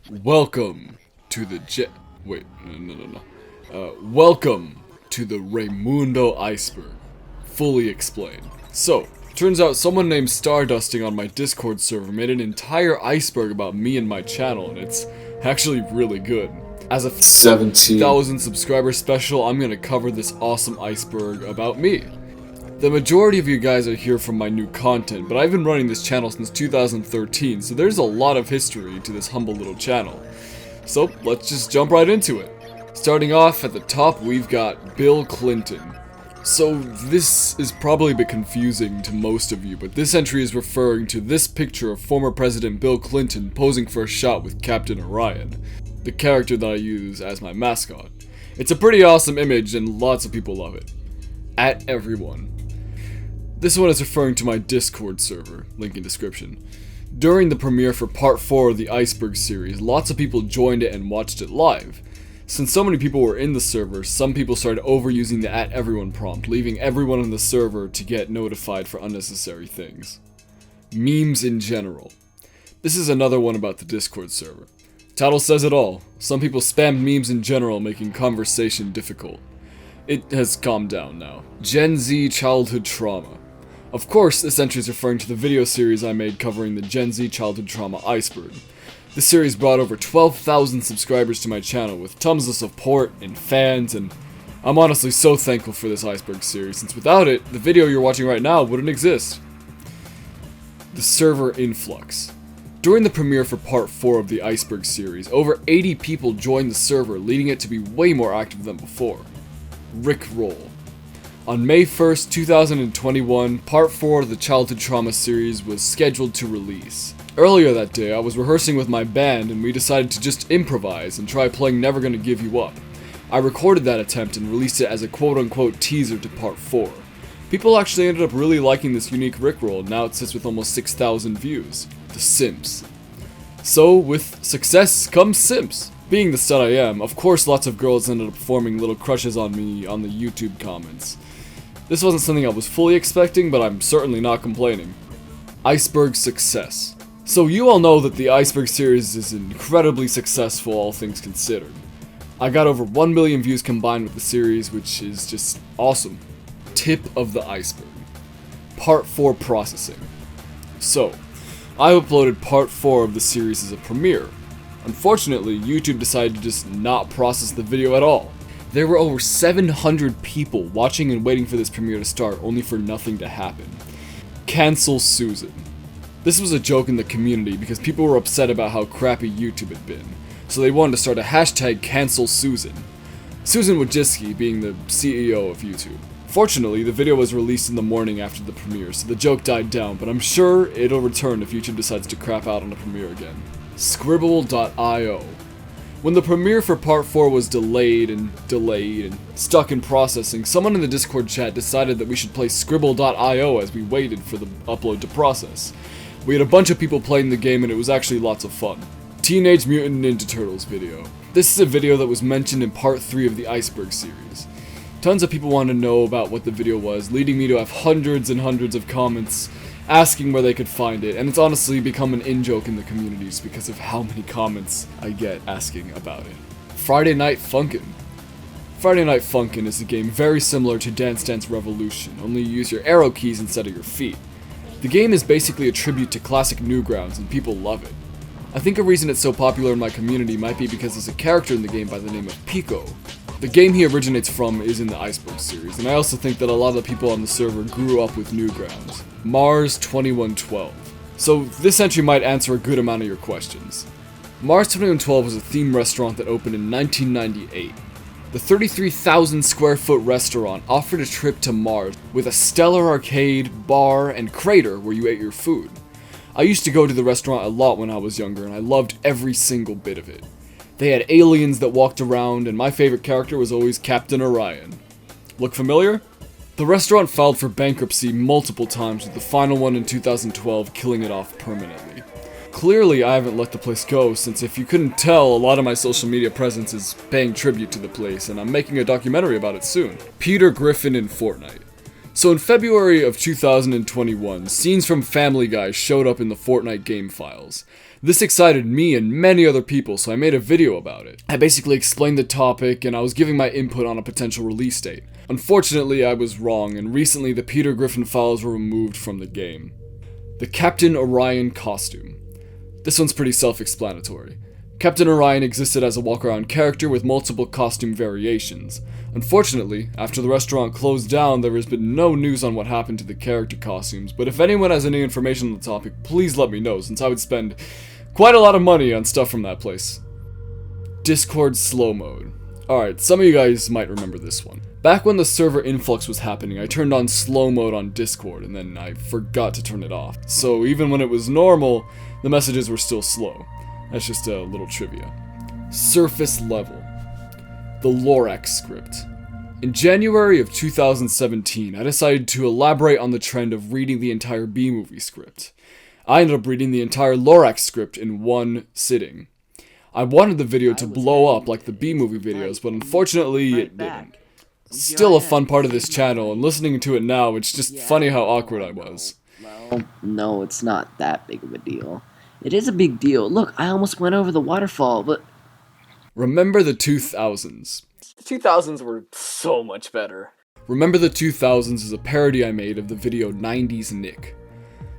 Welcome to the welcome to the Raymundo Iceberg. Fully explained. So, turns out someone named Stardusting on my Discord server made an entire iceberg about me and my channel, and it's actually really good. As a 17,000 subscriber special, I'm gonna cover this awesome iceberg about me. The majority of you guys are here from my new content, but I've been running this channel since 2013, so there's a lot of history to this humble little channel. So let's just jump right into it. Starting off at the top, we've got Bill Clinton. So this is probably a bit confusing to most of you, but this entry is referring to this picture of former President Bill Clinton posing for a shot with Captain Orion, the character that I use as my mascot. It's a pretty awesome image and lots of people love it. At everyone. This one is referring to my Discord server, link in description. During the premiere for part 4 of the Iceberg series, lots of people joined it and watched it live. Since so many people were in the server, some people started overusing the @everyone prompt, leaving everyone on the server to get notified for unnecessary things. Memes in general. This is another one about the Discord server. Title says it all. Some people spammed memes in general, making conversation difficult. It has calmed down now. Gen Z childhood trauma. Of course, this entry is referring to the video series I made covering the Gen Z childhood trauma iceberg. This series brought over 12,000 subscribers to my channel with tons of support and fans, and I'm honestly so thankful for this iceberg series, since without it, the video you're watching right now wouldn't exist. The server influx. During the premiere for part 4 of the iceberg series, over 80 people joined the server, leading it to be way more active than before. Rickroll. On May 1st, 2021, part 4 of the Childhood Trauma series was scheduled to release. Earlier that day, I was rehearsing with my band and we decided to just improvise and try playing Never Gonna Give You Up. I recorded that attempt and released it as a quote-unquote teaser to part 4. People actually ended up really liking this unique Rickroll, and now it sits with almost 6,000 views. The Simps. So, with success comes Simps. Being the stud I am, of course lots of girls ended up forming little crushes on me on the YouTube comments. This wasn't something I was fully expecting, but I'm certainly not complaining. Iceberg success. So you all know that the Iceberg series is incredibly successful, all things considered. I got over 1 million views combined with the series, which is just awesome. Tip of the iceberg. Part 4 processing. So, I uploaded part 4 of the series as a premiere. Unfortunately, YouTube decided to just not process the video at all. There were over 700 people watching and waiting for this premiere to start, only for nothing to happen. Cancel Susan. This was a joke in the community because people were upset about how crappy YouTube had been, so they wanted to start a hashtag Cancel Susan. Susan Wojcicki being the CEO of YouTube. Fortunately, the video was released in the morning after the premiere, so the joke died down, but I'm sure it'll return if YouTube decides to crap out on the premiere again. Scribble.io. When the premiere for part 4 was delayed and stuck in processing, someone in the Discord chat decided that we should play Scribble.io as we waited for the upload to process. We had a bunch of people playing the game and it was actually lots of fun. Teenage Mutant Ninja Turtles video. This is a video that was mentioned in part 3 of the Iceberg series. Tons of people wanted to know about what the video was, leading me to have hundreds and hundreds of comments asking where they could find it, and it's honestly become an in-joke in the communities because of how many comments I get asking about it. Friday Night Funkin'. Friday Night Funkin' is a game very similar to Dance Dance Revolution, only you use your arrow keys instead of your feet. The game is basically a tribute to classic Newgrounds, and people love it. I think a reason it's so popular in my community might be because there's a character in the game by the name of Pico. The game he originates from is in the Iceberg series, and I also think that a lot of the people on the server grew up with Newgrounds. Mars 2112. So this entry might answer a good amount of your questions. Mars 2112 was a theme restaurant that opened in 1998. The 33,000 square foot restaurant offered a trip to Mars with a stellar arcade, bar, and crater where you ate your food. I used to go to the restaurant a lot when I was younger, and I loved every single bit of it. They had aliens that walked around, and my favorite character was always Captain Orion. Look familiar? The restaurant filed for bankruptcy multiple times, with the final one in 2012 killing it off permanently. Clearly, I haven't let the place go, since if you couldn't tell, a lot of my social media presence is paying tribute to the place, and I'm making a documentary about it soon. Peter Griffin in Fortnite. So in February of 2021, scenes from Family Guy showed up in the Fortnite game files. This excited me and many other people, so I made a video about it. I basically explained the topic, and I was giving my input on a potential release date. Unfortunately, I was wrong, and recently the Peter Griffin files were removed from the game. The Captain Orion costume. This one's pretty self-explanatory. Captain Orion existed as a walk-around character with multiple costume variations. Unfortunately, after the restaurant closed down, there has been no news on what happened to the character costumes, but if anyone has any information on the topic, please let me know, since I would spend quite a lot of money on stuff from that place. Discord slow mode. Alright, some of you guys might remember this one. Back when the server influx was happening, I turned on slow mode on Discord, and then I forgot to turn it off. So even when it was normal, the messages were still slow. That's just a little trivia. Surface level. The Lorax script. In January of 2017, I decided to elaborate on the trend of reading the entire B-movie script. I ended up reading the entire Lorax script in one sitting. I wanted the video to blow up like the B-movie videos, but unfortunately it didn't. Still a fun part of this channel, and listening to it now, it's just funny how awkward I was. Well, no, it's not that big of a deal. It is a big deal. Look, I almost went over the waterfall, but... Remember the 2000s. The 2000s were so much better. Remember the 2000s is a parody I made of the video 90s Nick.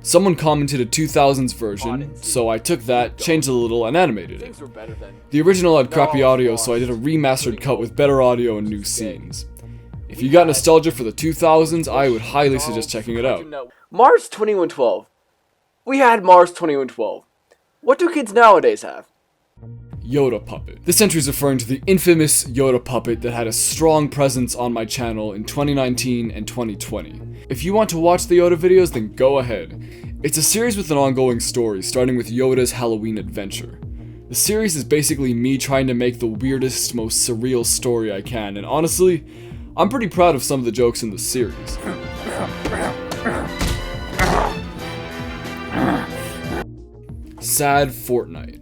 Someone commented a 2000s version, so I took that, changed it a little, and animated it. The original had crappy audio, so I did a remastered cut with better audio and new scenes. If you got nostalgia for the 2000s, I would highly suggest checking it out. Mars 2112. We had Mars 2112. What do kids nowadays have? Yoda puppet. This entry is referring to the infamous Yoda puppet that had a strong presence on my channel in 2019 and 2020. If you want to watch the Yoda videos, then go ahead. It's a series with an ongoing story, starting with Yoda's Halloween adventure. The series is basically me trying to make the weirdest, most surreal story I can, and honestly, I'm pretty proud of some of the jokes in the series. Sad Fortnite.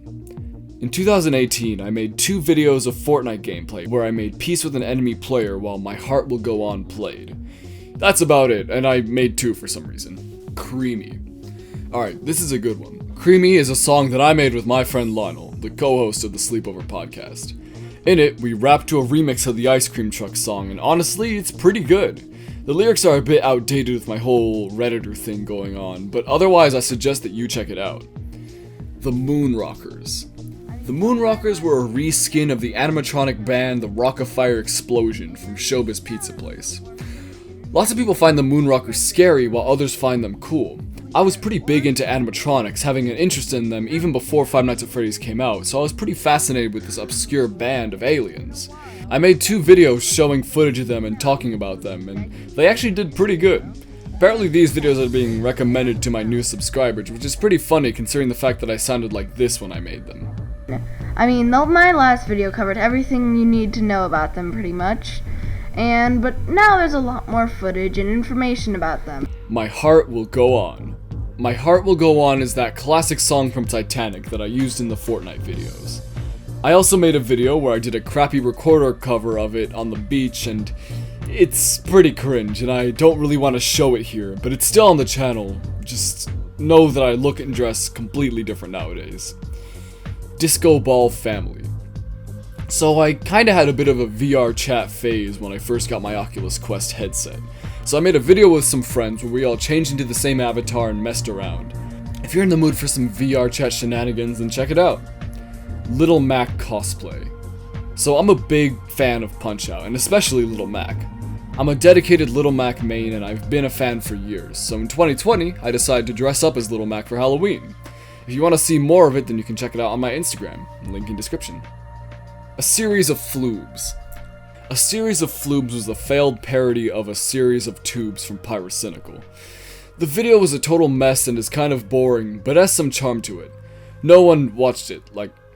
In 2018, I made 2 videos of Fortnite gameplay where I made peace with an enemy player while My Heart Will Go On played. That's about it, and I made 2 for some reason. Creamy. Alright, this is a good one. Creamy is a song that I made with my friend Lionel, the co-host of the Sleepover podcast. In it, we rapped to a remix of the Ice Cream Truck song, and honestly, it's pretty good. The lyrics are a bit outdated with my whole Redditor thing going on, but otherwise I suggest that you check it out. The Moonrockers. The Moonrockers were a reskin of the animatronic band The Rock-afire Explosion from Showbiz Pizza Place. Lots of people find the Moonrockers scary while others find them cool. I was pretty big into animatronics, having an interest in them even before Five Nights at Freddy's came out, so I was pretty fascinated with this obscure band of aliens. I made 2 videos showing footage of them and talking about them, and they actually did pretty good. Apparently these videos are being recommended to my new subscribers, which is pretty funny considering the fact that I sounded like this when I made them. I mean, my last video covered everything you need to know about them pretty much, but now there's a lot more footage and information about them. My Heart Will Go On. My Heart Will Go On is that classic song from Titanic that I used in the Fortnite videos. I also made a video where I did a crappy recorder cover of it on the beach, and it's pretty cringe, and I don't really want to show it here, but it's still on the channel. Just know that I look and dress completely different nowadays. Disco Ball Family. So I kinda had a bit of a VR chat phase when I first got my Oculus Quest headset. So I made a video with some friends where we all changed into the same avatar and messed around. If you're in the mood for some VR chat shenanigans, then check it out. Little Mac cosplay. So I'm a big fan of Punch-Out, and especially Little Mac. I'm a dedicated Little Mac main, and I've been a fan for years. So in 2020, I decided to dress up as Little Mac for Halloween. If you want to see more of it, then you can check it out on my Instagram, link in description. A series of floobs. A series of floobs was a failed parody of a series of tubes from Pyrocynical. The video was a total mess and is kind of boring, but has some charm to it. No one watched it,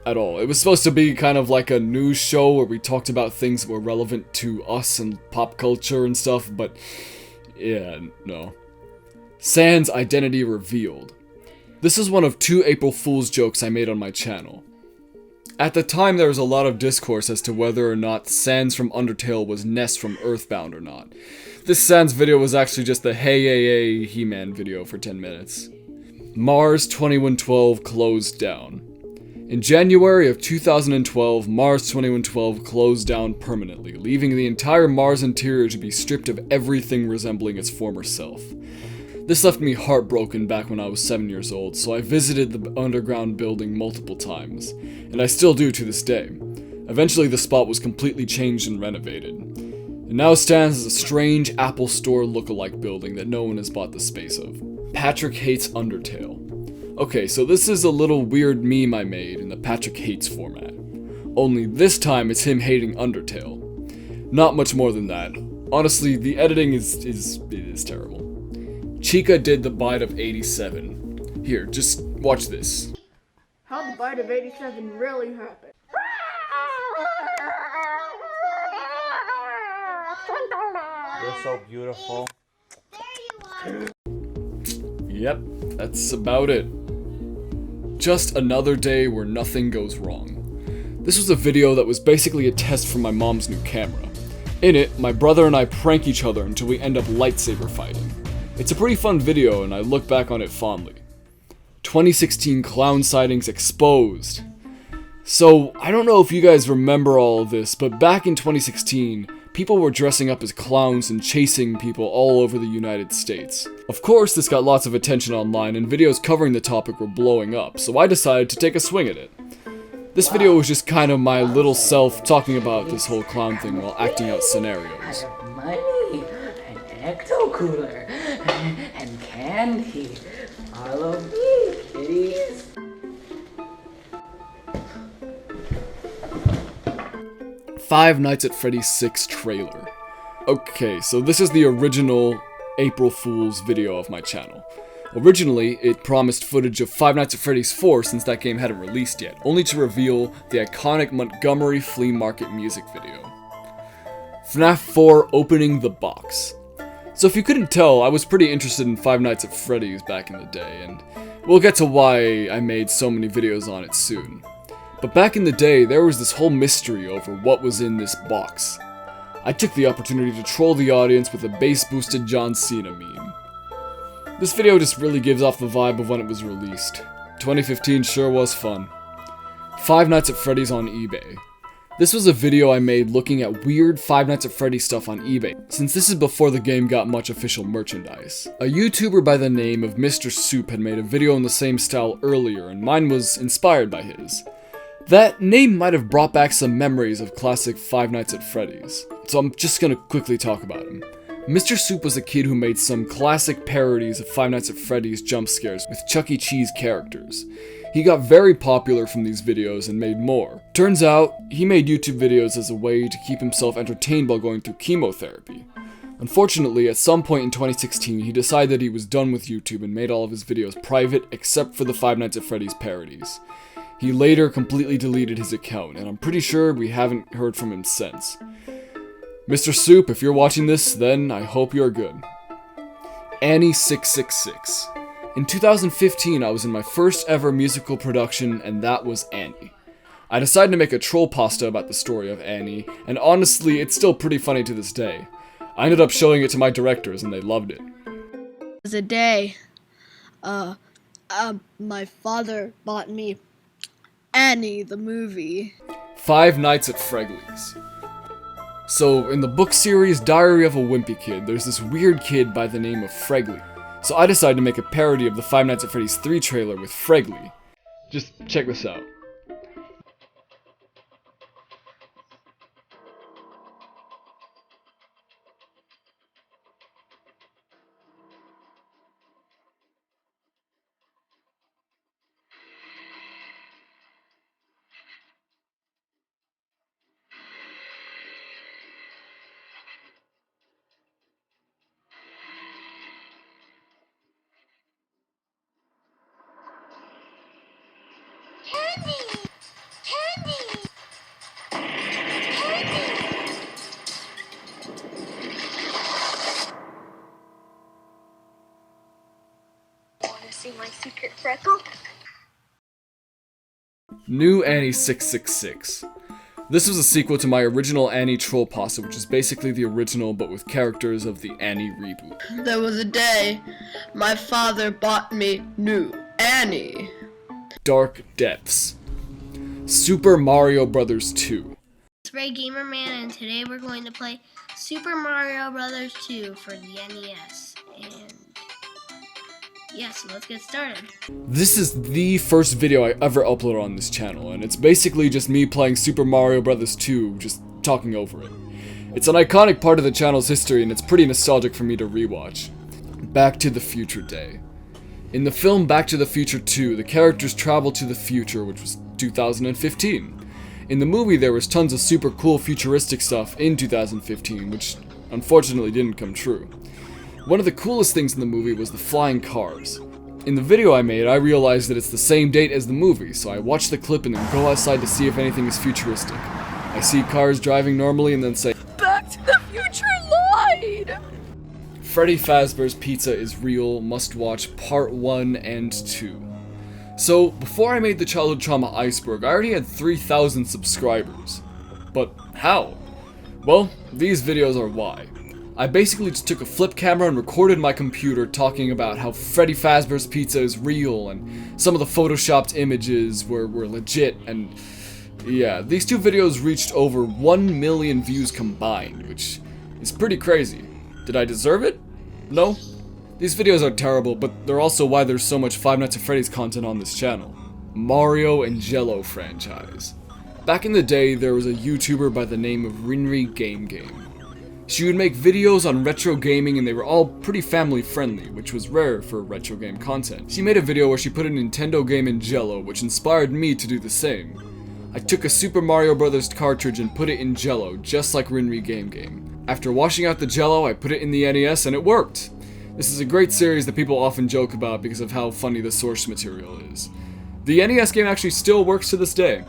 at all. It was supposed to be kind of like a news show where we talked about things that were relevant to us and pop culture and stuff, but yeah, no. Sans identity revealed. This is one of 2 April Fool's jokes I made on my channel. At the time, there was a lot of discourse as to whether or not Sans from Undertale was Ness from Earthbound or not. This Sans video was actually just the Hey Hey Hey He-Man video for 10 minutes. Mars 2112 closed down. In January of 2012, Mars 2112 closed down permanently, leaving the entire Mars interior to be stripped of everything resembling its former self. This left me heartbroken back when I was 7 years old, so I visited the underground building multiple times, and I still do to this day. Eventually the spot was completely changed and renovated. It now stands as a strange Apple Store look-alike building that no one has bought the space of. Patrick hates Undertale. Okay, so this is a little weird meme I made in the Patrick hates format. Only this time it's him hating Undertale. Not much more than that. Honestly, the editing is terrible. Chica did the bite of 87. Here, just watch this. How the bite of 87 really happened. You're so beautiful. Yep, that's about it. Just another day where nothing goes wrong. This was a video that was basically a test for my mom's new camera. In it, my brother and I prank each other until we end up lightsaber fighting. It's a pretty fun video and I look back on it fondly. 2016 clown sightings exposed. So, I don't know if you guys remember all of this, but back in 2016, people were dressing up as clowns and chasing people all over the United States. Of course, this got lots of attention online and videos covering the topic were blowing up, so I decided to take a swing at it. This video was just kind of my little self talking about this whole clown thing while acting out scenarios. Money, an ecto cooler, and candy. Follow me, kitties. Five Nights at Freddy's 6 trailer. Okay, so this is the original April Fool's video of my channel. Originally, it promised footage of Five Nights at Freddy's 4 since that game hadn't released yet, only to reveal the iconic Montgomery Flea Market music video. FNAF 4 opening the box. So if you couldn't tell, I was pretty interested in Five Nights at Freddy's back in the day, and we'll get to why I made so many videos on it soon. But back in the day, there was this whole mystery over what was in this box. I took the opportunity to troll the audience with a bass-boosted John Cena meme. This video just really gives off the vibe of when it was released. 2015 sure was fun. Five Nights at Freddy's on eBay. This was a video I made looking at weird Five Nights at Freddy's stuff on eBay, since this is before the game got much official merchandise. A YouTuber by the name of Mr. Soup had made a video in the same style earlier, and mine was inspired by his. That name might have brought back some memories of classic Five Nights at Freddy's, so I'm just gonna quickly talk about him. Mr. Soup was a kid who made some classic parodies of Five Nights at Freddy's jump scares with Chuck E. Cheese characters. He got very popular from these videos and made more. Turns out, he made YouTube videos as a way to keep himself entertained while going through chemotherapy. Unfortunately, at some point in 2016, he decided he was done with YouTube and made all of his videos private except for the Five Nights at Freddy's parodies. He later completely deleted his account, and I'm pretty sure we haven't heard from him since. Mr. Soup, if you're watching this, then I hope you're good. Annie666. In 2015, I was in my first ever musical production, and that was Annie. I decided to make a troll pasta about the story of Annie, and honestly, it's still pretty funny to this day. I ended up showing it to my directors, and they loved it. It was a day, my father bought me Annie the movie. Five Nights at Freddy's. So, in the book series Diary of a Wimpy Kid, there's this weird kid by the name of Freddy. So I decided to make a parody of the Five Nights at Freddy's 3 trailer with Freddy. Just check this out. Annie! New Annie 666. This was a sequel to my original Annie Troll Pasta, which is basically the original but with characters of the Annie reboot. There was a day my father bought me new Annie. Dark Depths. Super Mario Bros. 2. It's Ray Gamerman, and today we're going to play Super Mario Bros. 2 for the NES. And yeah, so let's get started. This is the first video I ever uploaded on this channel, and it's basically just me playing Super Mario Bros. 2, just talking over it. It's an iconic part of the channel's history, and it's pretty nostalgic for me to rewatch. Back to the Future Day. In the film Back to the Future 2, the characters travel to the future, which was 2015. In the movie, there was tons of super cool futuristic stuff in 2015, which unfortunately didn't come true. One of the coolest things in the movie was the flying cars. In the video I made, I realized that it's the same date as the movie, so I watch the clip and then go outside to see if anything is futuristic. I see cars driving normally and then say, Back to the Future lied! Freddy Fazbear's Pizza is Real, must watch part 1 and 2. So, before I made the Childhood Trauma Iceberg, I already had 3,000 subscribers. But how? Well, these videos are why. I basically just took a flip camera and recorded my computer talking about how Freddy Fazbear's Pizza is real and some of the photoshopped images were legit, and yeah, these two videos reached over 1 million views combined, which is pretty crazy. Did I deserve it? No. These videos are terrible, but they're also why there's so much Five Nights at Freddy's content on this channel. Mario and Jello franchise. Back in the day, there was a YouTuber by the name of Rinri Game. She would make videos on retro gaming and they were all pretty family friendly, which was rare for retro game content. She made a video where she put a Nintendo game in Jello, which inspired me to do the same. I took a Super Mario Bros. Cartridge and put it in Jello, just like Rinri Game. After washing out the Jello, I put it in the NES and it worked. This is a great series that people often joke about because of how funny the source material is. The NES game actually still works to this day.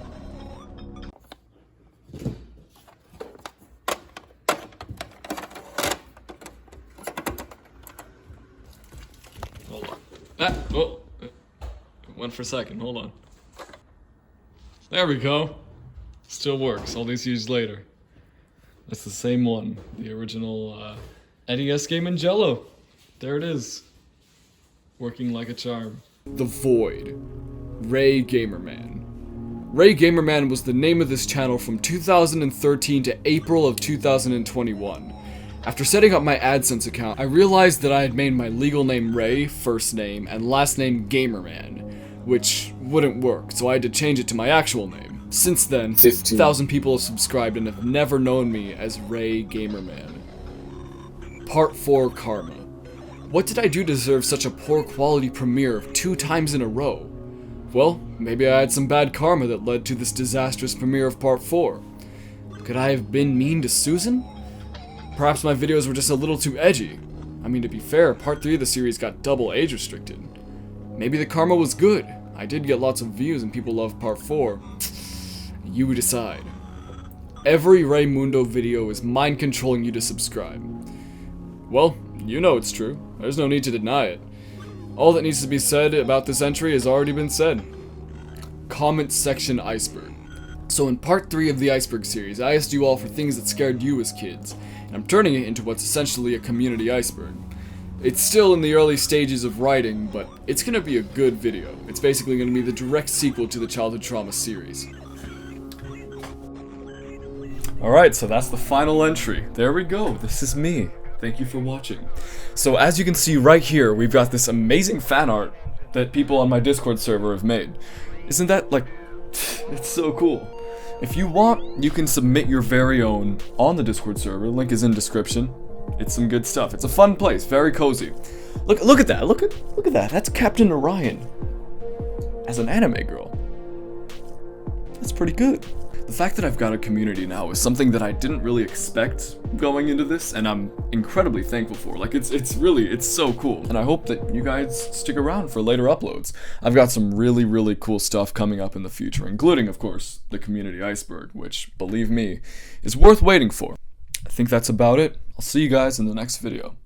It went for a second, hold on. There we go. Still works, all these years later. That's the same one, the original NES game in Jello. There it is. Working like a charm. The Void. Ray Gamerman. Ray Gamerman was the name of this channel from 2013 to April of 2021. After setting up my AdSense account, I realized that I had made my legal name Ray, first name, and last name Gamerman, which wouldn't work, so I had to change it to my actual name. Since then, 15,000 people have subscribed and have never known me as Ray Gamerman. Part 4 Karma. What did I do to deserve such a poor quality premiere 2 times in a row? Well, maybe I had some bad karma that led to this disastrous premiere of Part 4. Could I have been mean to Susan? Perhaps my videos were just a little too edgy. I mean, to be fair, Part 3 of the series got double age restricted. Maybe the karma was good. I did get lots of views and people loved Part 4. You decide. Every Raymundo video is mind controlling you to subscribe. Well, you know it's true. There's no need to deny it. All that needs to be said about this entry has already been said. Comment section Iceberg. So in part 3 of the Iceberg series, I asked you all for things that scared you as kids, and I'm turning it into what's essentially a community iceberg. It's still in the early stages of writing, but it's gonna be a good video. It's basically gonna be the direct sequel to the Childhood Trauma series. Alright, so that's the final entry. There we go, this is me. Thank you for watching. So as you can see right here, we've got this amazing fan art that people on my Discord server have made. Isn't that, like, it's so cool. If you want, you can submit your very own on the Discord server. Link is in description. It's some good stuff. It's a fun place, very cozy. Look at that. Look at that. That's Captain Orion as an anime girl. That's pretty good. The fact that I've got a community now is something that I didn't really expect going into this, and I'm incredibly thankful for. Like, it's so cool. And I hope that you guys stick around for later uploads. I've got some really cool stuff coming up in the future, including, of course, the community iceberg, which, believe me, is worth waiting for. I think that's about it. I'll see you guys in the next video.